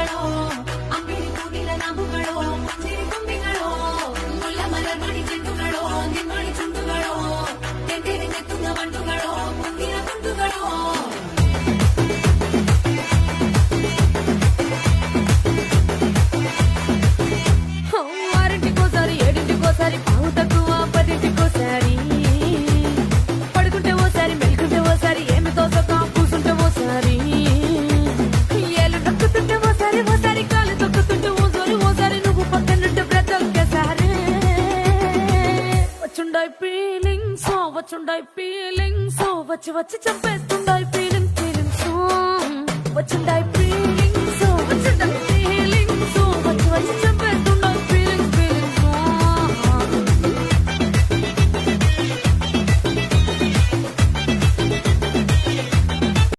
ಕಣ್ಣುಗಳೋ ಅಂಬಿಳಿ ಕೂಗಿನ ನಾಮುಗಳೋ ಮುಂದಿರಿ ಕೊಂಬಿಗಳೋ ಮುಲ್ಲ ಮಲರ್ ಮಣಿ ಚೆಂಡುಗಳೋ ನಿಮ್ಮಣಿ ಚುಂಡುಗಳೋ ತೆಂಡೇರಿ ತೆತ್ತುಂಗ ಮಂಡುಗಳೋ ಮುಂದಿನ ಗುಂಡುಗಳೋ ఆరింటికోసారి ఏడింటికోసారి పావు తక్కువ పదింటికోసారి పడుకుంటే ఓసారి మెలుకుంటే ఓసారి ఏమి తోసక కూసుంటే ఓసారి ఏళ్ళు నొక్కుతుంటే ఓసారి ఓసారి కాలు తొక్కుతుంటే ఓసారి నువ్వు పక్కనుంటే బ్రతొక్కేసారి వచ్చుండాయి ఫీలింగ్స్ వచ్చి వచ్చి చంపేస్తుండాయి ఫీలింగ్స్